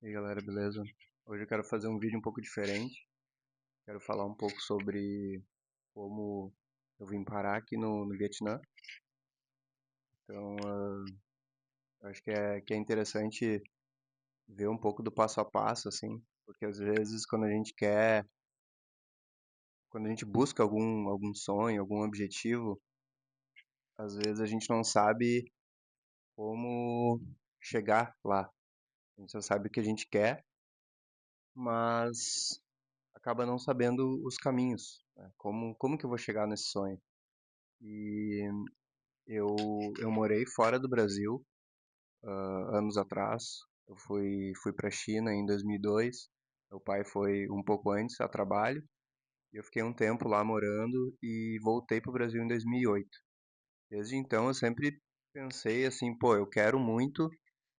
E aí galera, beleza? Hoje eu quero fazer um vídeo um pouco diferente. Quero falar um pouco sobre como eu vim parar aqui no Vietnã. Então, eu acho que é interessante ver um pouco do passo a passo, assim, porque às vezes quando a gente busca algum sonho, algum objetivo, às vezes a gente não sabe como chegar lá. A gente só sabe o que a gente quer, mas acaba não sabendo os caminhos, né? Como que eu vou chegar nesse sonho? E eu, eu morei fora do Brasil, anos atrás. Eu fui para a China em 2002. Meu pai foi um pouco antes a trabalho. E eu fiquei um tempo lá morando e voltei para o Brasil em 2008. Desde então eu sempre pensei assim, pô, eu quero muito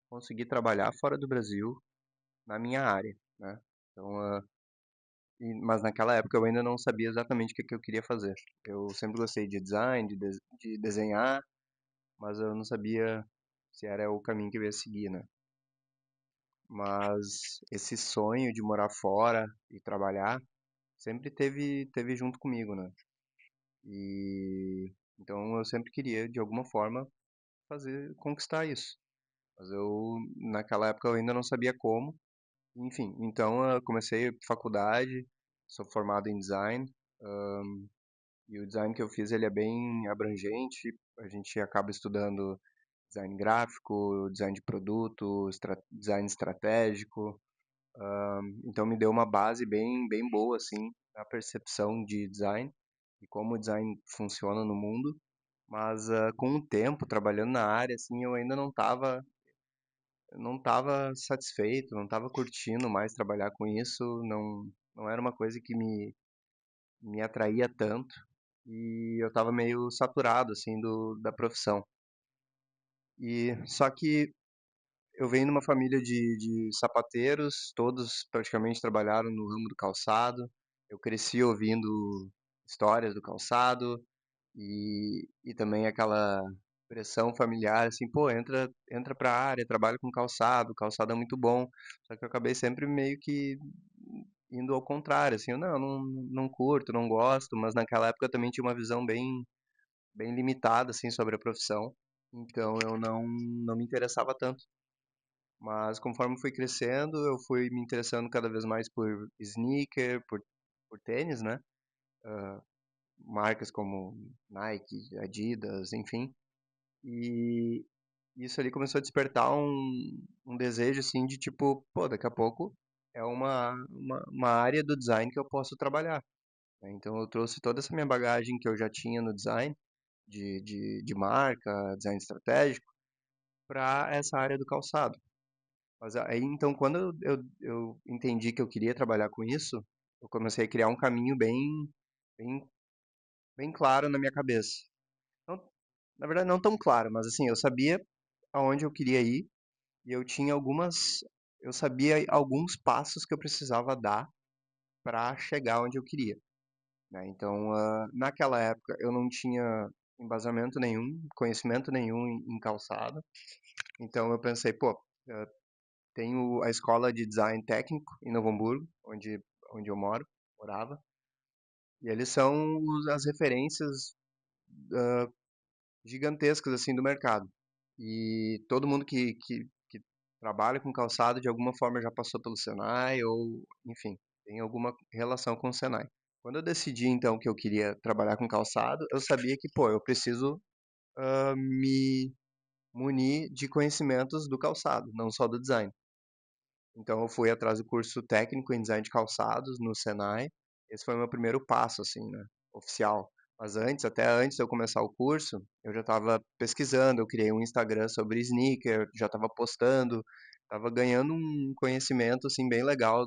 conseguir trabalhar fora do Brasil na minha área, né? Então, mas naquela época eu ainda não sabia exatamente o que eu queria fazer. Eu sempre gostei de design, de desenhar, mas eu não sabia se era o caminho que eu ia seguir, né? Mas esse sonho de morar fora e trabalhar sempre teve junto comigo, né? E então eu sempre queria de alguma forma conquistar isso. Mas eu naquela época eu ainda não sabia como. Enfim, então eu comecei faculdade, sou formado em design, e o design que eu fiz ele é bem abrangente. A gente acaba estudando design gráfico, design de produto, design estratégico. Então me deu uma base bem boa assim na percepção de design e como o design funciona no mundo. Mas com o tempo trabalhando na área assim, eu ainda não estava satisfeito, não estava curtindo mais trabalhar com isso, não era uma coisa que me atraía tanto e eu estava meio saturado assim da profissão. E só que eu venho de uma família de sapateiros, todos praticamente trabalharam no ramo do calçado. Eu cresci ouvindo histórias do calçado e também aquela pressão familiar, assim, pô, entra pra área, trabalha com calçado, calçado é muito bom. Só que eu acabei sempre meio que indo ao contrário, assim, eu não curto, não gosto, mas naquela época eu também tinha uma visão bem limitada, assim, sobre a profissão. Então eu não me interessava tanto. Mas conforme fui crescendo, eu fui me interessando cada vez mais por sneaker, por tênis, né? Marcas como Nike, Adidas, enfim. E isso ali começou a despertar um desejo, assim, de tipo, pô, daqui a pouco é uma área do design que eu posso trabalhar, né? Então eu trouxe toda essa minha bagagem que eu já tinha no design, de marca, design estratégico, para essa área do calçado. Mas aí, então, quando eu entendi que eu queria trabalhar com isso, eu comecei a criar um caminho bem, bem claro na minha cabeça. Não, na verdade, não tão claro, mas assim, eu sabia aonde eu queria ir e eu sabia alguns passos que eu precisava dar para chegar onde eu queria, né? Então, naquela época, eu não tinha embasamento nenhum, conhecimento nenhum em calçado. Então, eu pensei, pô, tenho a escola de design técnico em Novo Hamburgo, onde eu morava, e eles são as referências gigantescas assim do mercado. E todo mundo que trabalha com calçado de alguma forma já passou pelo Senai ou, enfim, tem alguma relação com o Senai. Quando eu decidi então que eu queria trabalhar com calçado, eu sabia que, pô, eu preciso me munir de conhecimentos do calçado, não só do design. Então eu fui atrás do curso técnico em design de calçados no Senai. Esse foi o meu primeiro passo, assim, né, oficial. Mas até antes de eu começar o curso, eu já estava pesquisando, eu criei um Instagram sobre sneaker, já estava postando, estava ganhando um conhecimento, assim, bem legal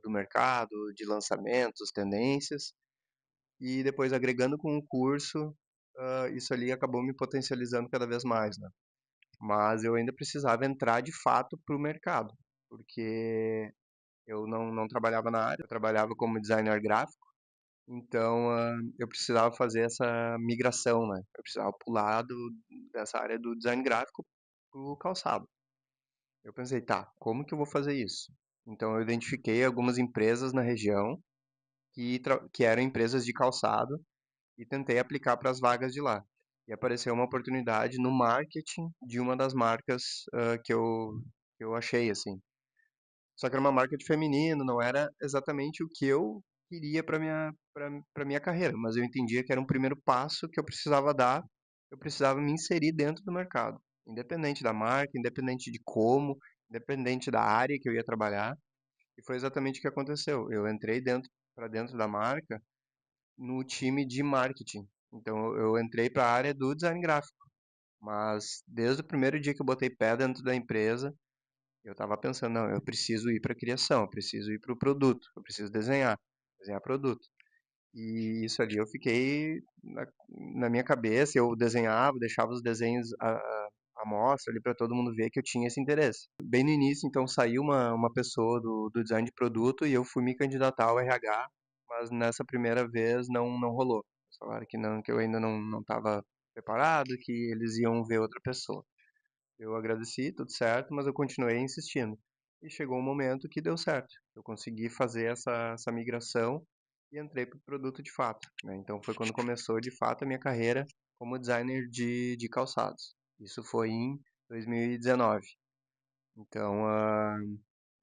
do mercado, de lançamentos, tendências. E depois agregando com o curso, isso ali acabou me potencializando cada vez mais, né? Mas eu ainda precisava entrar de fato para o mercado, porque eu não trabalhava na área, eu trabalhava como designer gráfico, então eu precisava fazer essa migração, né? Eu precisava pular dessa área do design gráfico pro calçado. Eu pensei, tá, como que eu vou fazer isso? Então eu identifiquei algumas empresas na região que eram empresas de calçado e tentei aplicar para as vagas de lá. E apareceu uma oportunidade no marketing de uma das marcas que eu achei, assim. Só que era uma marca de feminino, não era exatamente o que eu queria para minha carreira, mas eu entendia que era um primeiro passo que eu precisava dar, eu precisava me inserir dentro do mercado, independente da marca, independente de como, independente da área que eu ia trabalhar, e foi exatamente o que aconteceu. Eu entrei dentro da marca no time de marketing. Então eu entrei para a área do design gráfico, mas desde o primeiro dia que eu botei pé dentro da empresa, eu estava pensando, não, eu preciso ir para a criação, eu preciso ir para o produto, eu preciso desenhar produto. E isso ali eu fiquei na minha cabeça, eu desenhava, deixava os desenhos à mostra ali para todo mundo ver que eu tinha esse interesse. Bem no início, então, saiu uma pessoa do design de produto e eu fui me candidatar ao RH, mas nessa primeira vez não rolou. Eles falaram que não, que eu ainda não estava preparado, que eles iam ver outra pessoa. Eu agradeci, tudo certo, mas eu continuei insistindo. E chegou um momento que deu certo. Eu consegui fazer essa migração e entrei para o produto de fato, né? Então foi quando começou de fato a minha carreira como designer de calçados. Isso foi em 2019. Então,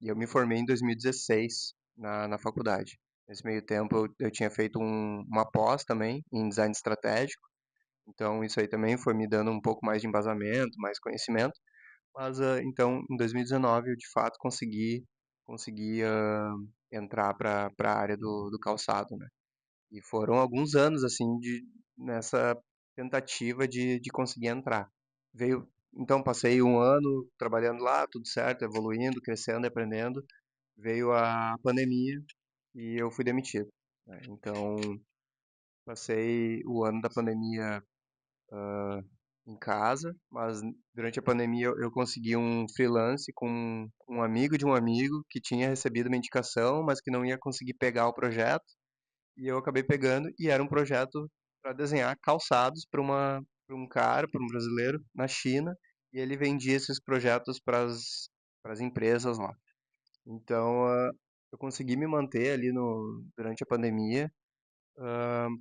e eu me formei em 2016 na faculdade. Nesse meio tempo eu tinha feito uma pós também em design estratégico. Então isso aí também foi me dando um pouco mais de embasamento, mais conhecimento. Mas então, em 2019, eu de fato consegui entrar para a área do calçado, né? E foram alguns anos assim nessa tentativa de conseguir entrar. Então passei um ano trabalhando lá, tudo certo, evoluindo, crescendo, aprendendo. Veio a pandemia e eu fui demitido, né? Então passei o ano da pandemia em casa, mas durante a pandemia eu consegui um freelance com um amigo de um amigo que tinha recebido uma indicação, mas que não ia conseguir pegar o projeto, e eu acabei pegando e era um projeto para desenhar calçados para um cara, para um brasileiro na China, e ele vendia esses projetos para as empresas lá. Então, eu consegui me manter ali no durante a pandemia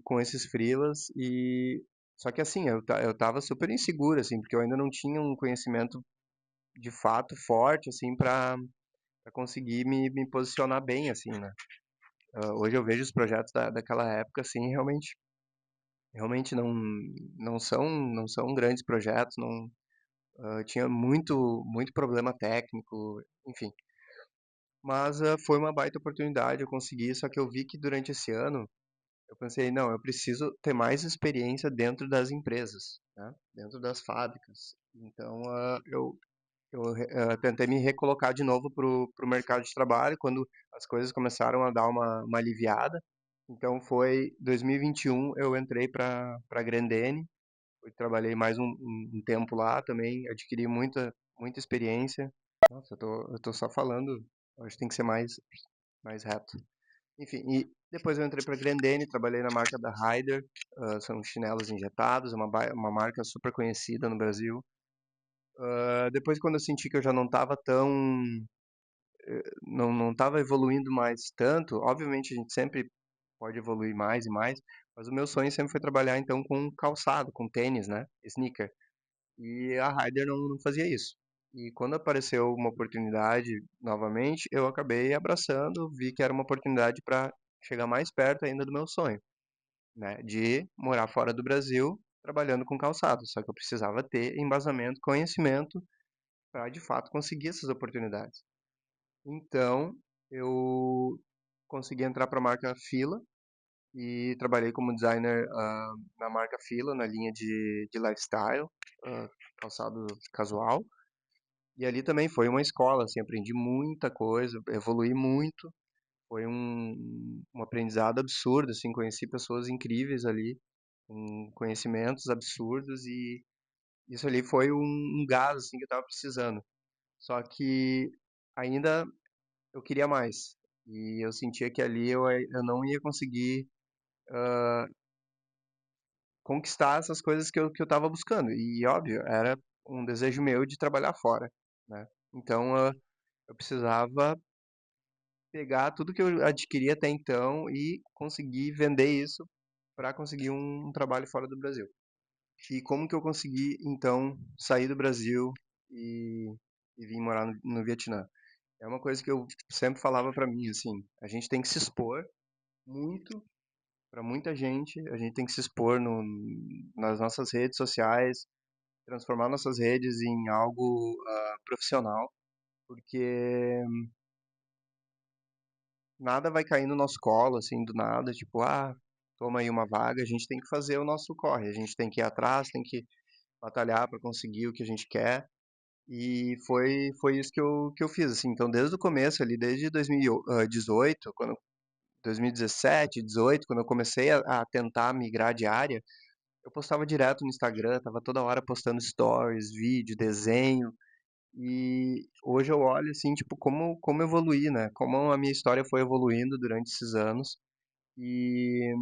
com esses freelas e só que assim, eu tava super inseguro assim, porque eu ainda não tinha um conhecimento de fato forte assim para conseguir me posicionar bem assim, né? Hoje eu vejo os projetos daquela época assim, realmente não são grandes projetos, não tinha muito problema técnico, enfim. Mas foi uma baita oportunidade, eu consegui, só que eu vi que durante esse ano eu pensei, não, eu preciso ter mais experiência dentro das empresas, né? Dentro das fábricas. Então, eu tentei me recolocar de novo para o mercado de trabalho quando as coisas começaram a dar uma aliviada. Então, foi 2021 eu entrei para a Grendene, trabalhei mais um tempo lá também, adquiri muita experiência. Nossa, eu tô só falando, eu acho que tem que ser mais reto. Enfim, e depois eu entrei para Grendene, trabalhei na marca da Ryder, são chinelos injetados, uma marca super conhecida no Brasil. Depois, quando eu senti que eu já não estava evoluindo mais tanto, obviamente a gente sempre pode evoluir mais e mais, mas o meu sonho sempre foi trabalhar então com calçado, com tênis, né, sneaker. E a Ryder não fazia isso. E quando apareceu uma oportunidade novamente, eu acabei abraçando, vi que era uma oportunidade para chegar mais perto ainda do meu sonho, né, de morar fora do Brasil, trabalhando com calçado. Só que eu precisava ter embasamento, conhecimento para de fato conseguir essas oportunidades. Então, eu consegui entrar para a marca Fila e trabalhei como designer na marca Fila, na linha de lifestyle, ah, calçado casual. E ali também foi uma escola, assim, aprendi muita coisa, evolui muito. Foi um aprendizado absurdo, assim, conheci pessoas incríveis ali, com conhecimentos absurdos e isso ali foi um gás, assim, que eu tava precisando. Só que ainda eu queria mais. E eu sentia que ali eu não ia conseguir conquistar essas coisas que eu tava buscando. E óbvio, era um desejo meu de trabalhar fora, né? Então, eu precisava pegar tudo que eu adquiri até então e conseguir vender isso para conseguir um trabalho fora do Brasil. E como que eu consegui, então, sair do Brasil e, e vir morar no Vietnã? É uma coisa que eu sempre falava para mim, assim, a gente tem que se expor muito para muita gente, a gente tem que se expor nas nossas redes sociais, transformar nossas redes em algo profissional, porque nada vai cair no nosso colo, assim, do nada, tipo, toma aí uma vaga, a gente tem que fazer o nosso corre, a gente tem que ir atrás, tem que batalhar para conseguir o que a gente quer. E foi isso que eu fiz, assim. Então, desde o começo ali, desde 2018, 2017, 18, quando eu comecei a tentar migrar de área, eu postava direto no Instagram, tava toda hora postando stories, vídeo, desenho. E hoje eu olho assim, tipo, como evoluir, né? Como a minha história foi evoluindo durante esses anos. E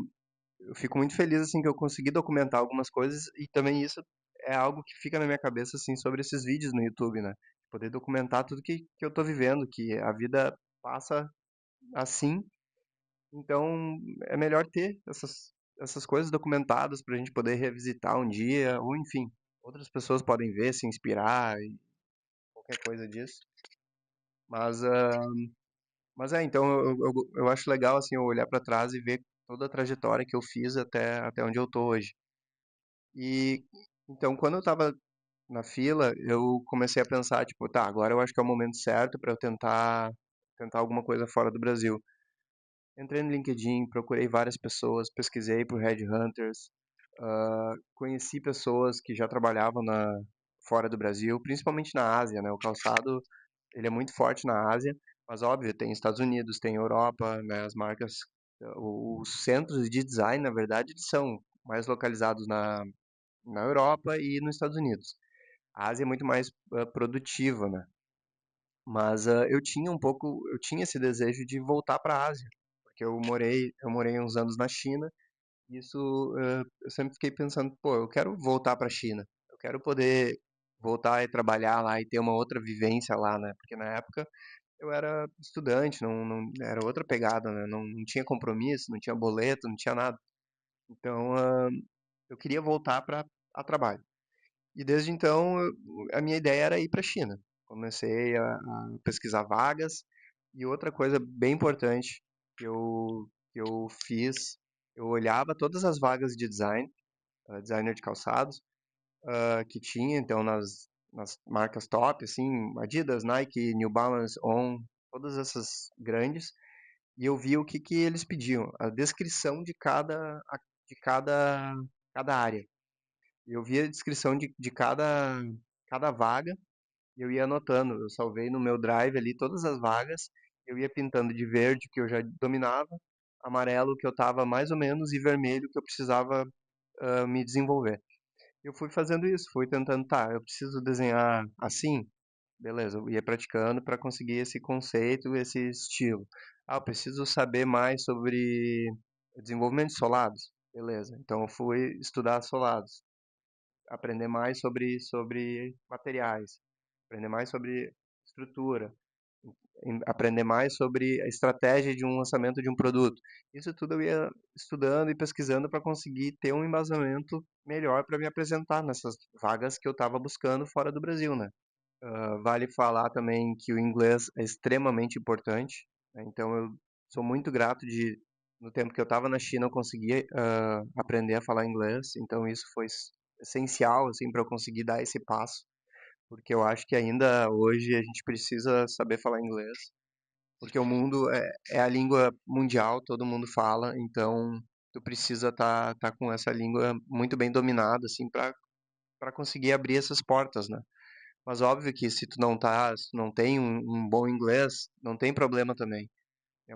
eu fico muito feliz assim que eu consegui documentar algumas coisas e também isso é algo que fica na minha cabeça assim sobre esses vídeos no YouTube, né? Poder documentar tudo que eu tô vivendo, que a vida passa assim, então é melhor ter essas coisas documentadas pra gente poder revisitar um dia, ou enfim, outras pessoas podem ver, se inspirar e qualquer coisa disso. Mas, então eu acho legal assim eu olhar pra trás e ver toda a trajetória que eu fiz até onde eu tô hoje. E então, quando eu estava na fila, eu comecei a pensar, tipo, tá, agora eu acho que é o momento certo para eu tentar alguma coisa fora do Brasil. Entrei no LinkedIn, procurei várias pessoas, pesquisei por headhunters, conheci pessoas que já trabalhavam fora do Brasil, principalmente na Ásia, né? O calçado, ele é muito forte na Ásia, mas óbvio, tem Estados Unidos, tem Europa, né? As marcas, os centros de design, na verdade, eles são mais localizados na Europa e nos Estados Unidos. A Ásia é muito mais produtiva, né? Mas eu tinha esse desejo de voltar para a Ásia, porque eu morei uns anos na China, e isso eu sempre fiquei pensando, pô, eu quero voltar para a China, eu quero poder voltar e trabalhar lá e ter uma outra vivência lá, né? Porque na época eu era estudante, não era outra pegada, né? Não tinha compromisso, não tinha boleto, não tinha nada. Então, eu queria voltar para a trabalho. E desde então, a minha ideia era ir para a China. Comecei a pesquisar vagas. E outra coisa bem importante que eu fiz, eu olhava todas as vagas de design, designer de calçados, que tinha, então, nas marcas top, assim, Adidas, Nike, New Balance, On, todas essas grandes, e eu via o que que eles pediam, a descrição de cada área. Eu via a descrição de cada vaga e eu ia anotando. Eu salvei no meu drive ali todas as vagas. Eu ia pintando de verde, que eu já dominava, amarelo, que eu estava mais ou menos, e vermelho, que eu precisava me desenvolver. Eu fui fazendo isso, fui tentando, tá, eu preciso desenhar assim? Beleza, eu ia praticando para conseguir esse conceito, esse estilo. Eu preciso saber mais sobre desenvolvimento de solados? Beleza, então eu fui estudar solados, aprender mais sobre materiais, aprender mais sobre estrutura, aprender mais sobre a estratégia de um lançamento de um produto. Isso tudo eu ia estudando e pesquisando para conseguir ter um embasamento melhor para me apresentar nessas vagas que eu estava buscando fora do Brasil, né? Vale falar também que o inglês é extremamente importante, né? Então eu sou muito grato no tempo que eu estava na China, eu consegui aprender a falar inglês, então isso foi essencial assim para eu conseguir dar esse passo, porque eu acho que ainda hoje a gente precisa saber falar inglês, porque o mundo é a língua mundial, todo mundo fala, então tu precisa tá com essa língua muito bem dominada assim para conseguir abrir essas portas, né? Mas óbvio que se tu não tem um bom inglês, não tem problema também.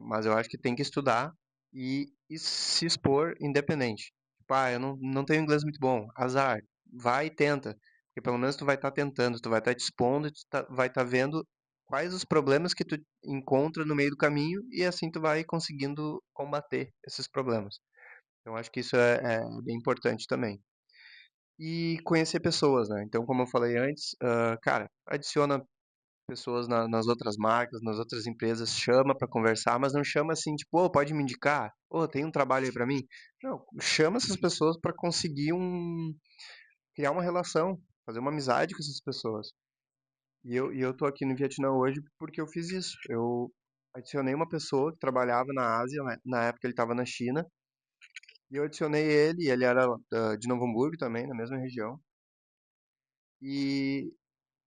Mas eu acho que tem que estudar e se expor independente. Tipo, eu não tenho inglês muito bom. Azar. Vai e tenta. Porque pelo menos tu vai estar tentando, tu vai estar te expondo, e tu vai estar vendo quais os problemas que tu encontra no meio do caminho e assim tu vai conseguindo combater esses problemas. Então acho que isso é bem importante também. E conhecer pessoas, né? Então, como eu falei antes, cara, adiciona pessoas nas outras marcas, nas outras empresas, chama para conversar, mas não chama assim, tipo, ô, pode me indicar? Ô, tem um trabalho aí para mim? Não, chama essas pessoas para conseguir criar uma relação, fazer uma amizade com essas pessoas. E eu tô aqui no Vietnã hoje porque eu fiz isso. Eu adicionei uma pessoa que trabalhava na Ásia, na época ele estava na China, e eu adicionei ele, ele era de Novo Hamburgo também, na mesma região. E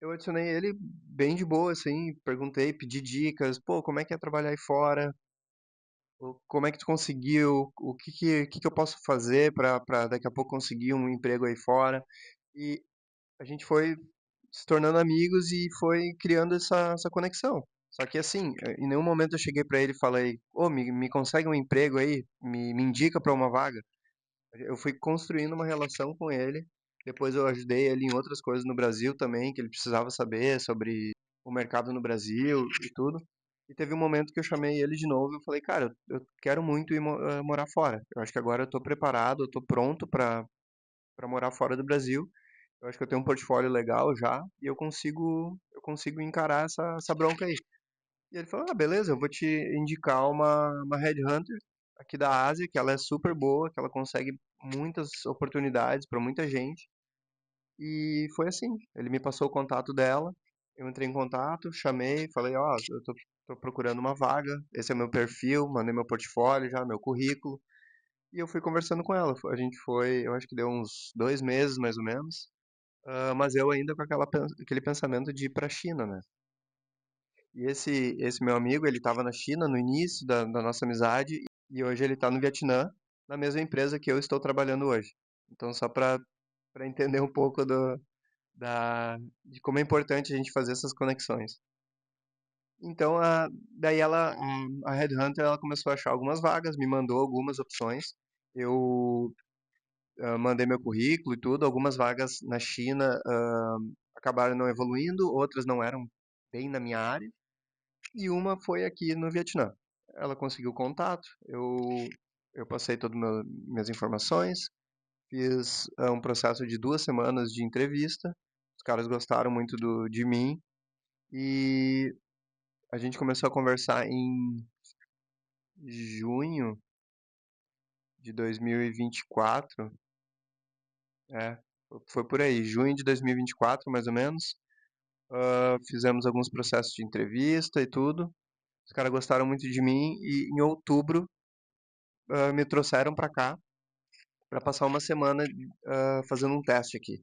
eu adicionei ele bem de boa, assim, perguntei, pedi dicas, pô, como é que é trabalhar aí fora? Como é que tu conseguiu? O que que eu posso fazer para daqui a pouco conseguir um emprego aí fora? E a gente foi se tornando amigos e foi criando essa conexão. Só que assim, em nenhum momento eu cheguei pra ele e falei, ô, me consegue um emprego aí? Me indica pra uma vaga? Eu fui construindo uma relação com ele. Depois eu ajudei ele em outras coisas no Brasil também, que ele precisava saber sobre o mercado no Brasil e tudo. E teve um momento que eu chamei ele de novo e eu falei, cara, eu quero muito ir morar fora. Eu acho que agora eu tô preparado, eu tô pronto para morar fora do Brasil. Eu acho que eu tenho um portfólio legal já e eu consigo encarar essa bronca aí. E ele falou: Ah, beleza, eu vou te indicar uma headhunter aqui da Ásia, que ela é super boa, que ela consegue muitas oportunidades para muita gente. E foi assim. Ele me passou o contato dela, eu entrei em contato, chamei, falei: Ó, eu tô procurando uma vaga, esse é meu perfil, mandei meu portfólio já, meu currículo. E eu fui conversando com ela. A gente foi, eu acho que deu uns 2 meses mais ou menos. Mas eu ainda com aquele pensamento de ir para a China, né? E esse meu amigo, ele estava na China no início da nossa amizade e hoje ele está no Vietnã, na mesma empresa que eu estou trabalhando hoje. Então, só para entender um pouco de como é importante a gente fazer essas conexões. Então, daí a Headhunter, ela começou a achar algumas vagas, me mandou algumas opções. Eu mandei meu currículo e tudo. Algumas vagas na China acabaram não evoluindo, outras não eram bem na minha área. E uma foi aqui no Vietnã. Ela conseguiu contato, eu passei todas minhas informações, fiz um processo de 2 semanas de entrevista. Os caras gostaram muito de mim e a gente começou a conversar em junho de 2024. É, foi por aí, junho de 2024, mais ou menos. Fizemos alguns processos de entrevista e tudo. Os caras gostaram muito de mim e em outubro me trouxeram pra cá para passar uma semana fazendo um teste aqui.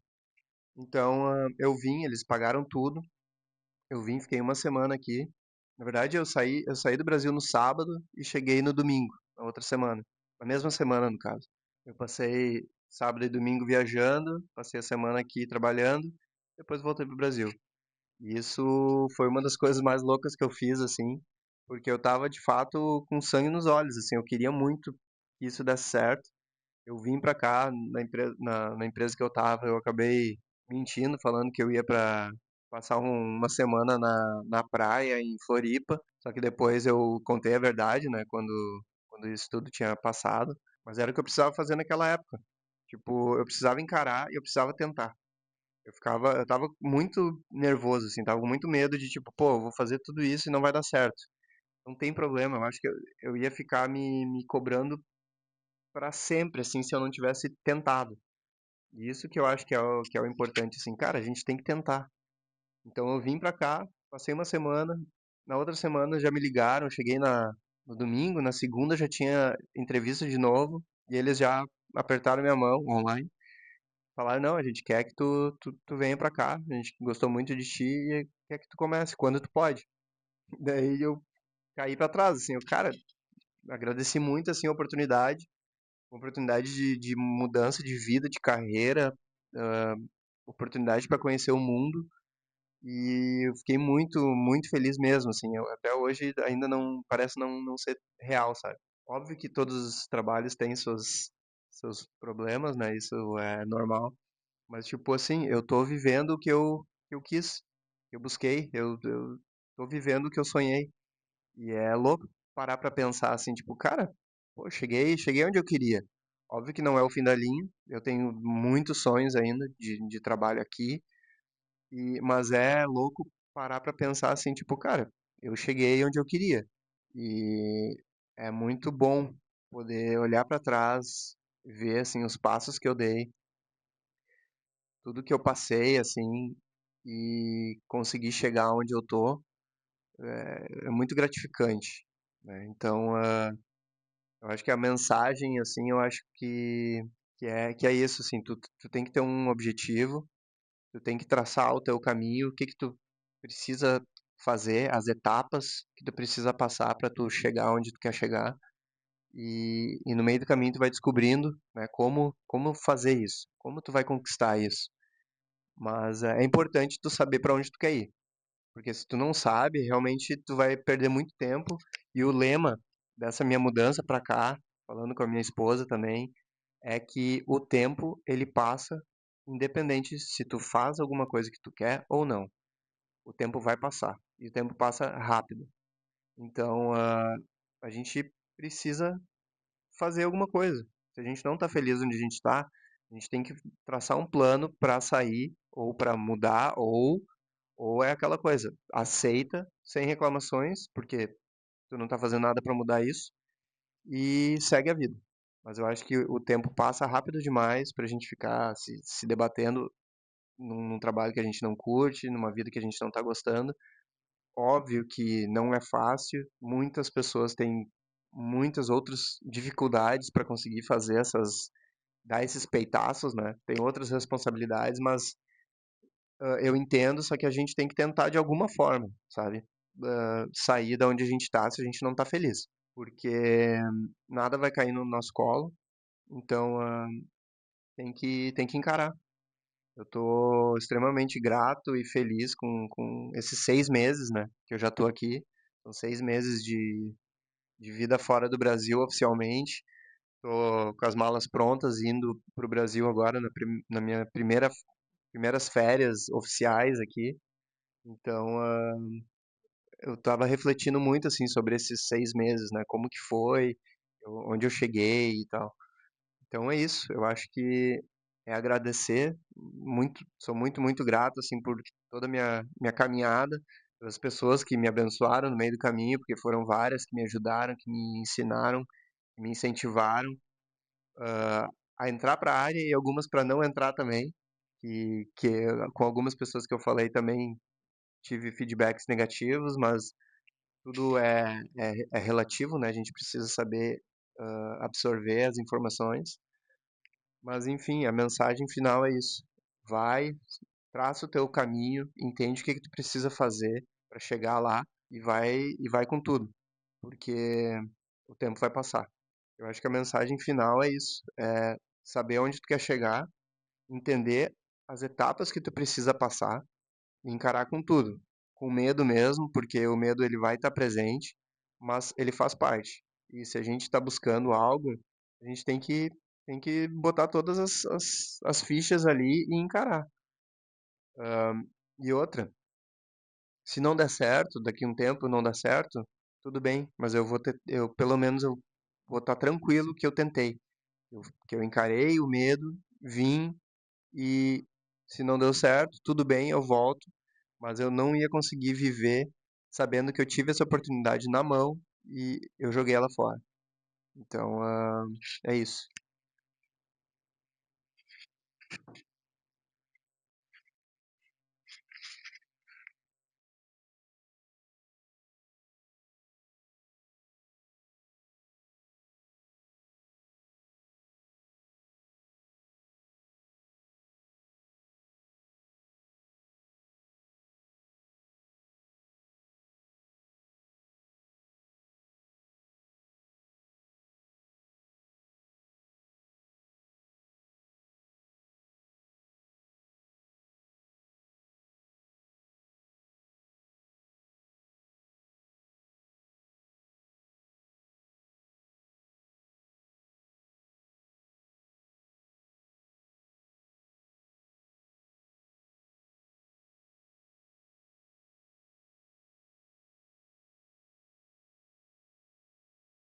Então eu vim, eles pagaram tudo. Eu vim, fiquei uma semana aqui. Na verdade, eu saí do Brasil no sábado e cheguei no domingo, na outra semana. Na mesma semana, no caso. Eu passei sábado e domingo viajando, passei a semana aqui trabalhando, depois voltei pro Brasil. E isso foi uma das coisas mais loucas que eu fiz, assim, porque eu tava de fato com sangue nos olhos, assim, eu queria muito que isso desse certo. Eu vim pra cá, na empresa que eu tava, eu acabei mentindo, falando que eu ia pra passar uma semana na praia em Floripa, só que depois eu contei a verdade, né, quando isso tudo tinha passado, mas era o que eu precisava fazer naquela época. Tipo, eu precisava encarar e eu precisava tentar. Eu tava muito nervoso, assim, tava com muito medo de, tipo, pô, eu vou fazer tudo isso e não vai dar certo. Não tem problema, eu acho que eu ia ficar me cobrando pra sempre, assim, se eu não tivesse tentado. E isso que eu acho que é o importante, assim, cara, a gente tem que tentar. Então eu vim pra cá, passei uma semana, na outra semana já me ligaram, eu cheguei no domingo, na segunda já tinha entrevista de novo, e eles já apertaram minha mão online. Falaram, não, a gente quer que tu venha pra cá, a gente gostou muito de ti e quer que tu comece, quando tu pode. Daí eu caí pra trás, assim, eu, cara, agradeci muito, assim, a oportunidade, uma oportunidade de mudança de vida, de carreira, ah, oportunidade para conhecer o mundo e eu fiquei muito, muito feliz mesmo, assim, até hoje ainda não, parece não ser real, sabe? Óbvio que todos os trabalhos têm seus problemas, né? Isso é normal. Mas, tipo assim, eu tô vivendo o que eu quis, que eu busquei, eu tô vivendo o que eu sonhei. E é louco parar pra pensar assim, tipo, cara, pô, cheguei onde eu queria. Óbvio que não é o fim da linha, eu tenho muitos sonhos ainda de trabalho aqui, mas é louco parar pra pensar assim, tipo, cara, eu cheguei onde eu queria. E é muito bom poder olhar pra trás, ver assim os passos que eu dei, tudo que eu passei assim e conseguir chegar onde eu tô, é muito gratificante, né? Então, eu acho que a mensagem assim, eu acho que é isso assim, tu tem que ter um objetivo. Tu tem que traçar o teu caminho, o que que tu precisa fazer, as etapas que tu precisa passar para tu chegar onde tu quer chegar. E no meio do caminho tu vai descobrindo, né, como fazer isso, como tu vai conquistar isso. Mas é importante tu saber para onde tu quer ir, porque se tu não sabe, realmente tu vai perder muito tempo. E o lema dessa minha mudança para cá, falando com a minha esposa também, é que o tempo ele passa independente se tu faz alguma coisa que tu quer ou não. O tempo vai passar e o tempo passa rápido. Então, a gente precisa fazer alguma coisa. Se a gente não está feliz onde a gente está, a gente tem que traçar um plano para sair ou para mudar ou é aquela coisa, aceita sem reclamações, porque tu não está fazendo nada para mudar isso e segue a vida. Mas eu acho que o tempo passa rápido demais para a gente ficar se debatendo num trabalho que a gente não curte, numa vida que a gente não está gostando. Óbvio que não é fácil, muitas pessoas têm muitas outras dificuldades para conseguir fazer dar esses peitaços, né? Tem outras responsabilidades, mas eu entendo, só que a gente tem que tentar de alguma forma, sabe? Sair da onde a gente tá se a gente não tá feliz, porque nada vai cair no nosso colo, então tem que encarar. Eu tô extremamente grato e feliz com esses 6 meses, né? Que eu já tô aqui. São 6 meses de vida fora do Brasil oficialmente. Tô com as malas prontas, indo pro Brasil agora na minha primeiras férias oficiais aqui. Então, eu tava refletindo muito, assim, sobre esses 6 meses, né? Como que foi, onde eu cheguei e tal. Então é isso, eu acho que é agradecer muito, sou muito, muito grato assim por toda a minha caminhada, pelas pessoas que me abençoaram no meio do caminho, porque foram várias que me ajudaram, que me ensinaram, que me incentivaram a entrar para a área e algumas para não entrar também, com algumas pessoas que eu falei também tive feedbacks negativos, mas tudo é relativo, né? A gente precisa saber absorver as informações. Mas enfim, a mensagem final é isso. Vai, traça o teu caminho, entende o que que tu precisa fazer para chegar lá e vai com tudo, porque o tempo vai passar. Eu acho que a mensagem final é isso, é saber onde tu quer chegar, entender as etapas que tu precisa passar e encarar com tudo, com medo mesmo, porque o medo ele vai estar presente, mas ele faz parte. E se a gente está buscando algo, a gente tem que botar todas as fichas ali e encarar. E outra, se não der certo, daqui a um tempo não der certo, tudo bem, mas pelo menos eu vou estar tranquilo que eu tentei, que eu encarei o medo, vim e se não deu certo, tudo bem, eu volto, mas eu não ia conseguir viver sabendo que eu tive essa oportunidade na mão e eu joguei ela fora. Então, é isso.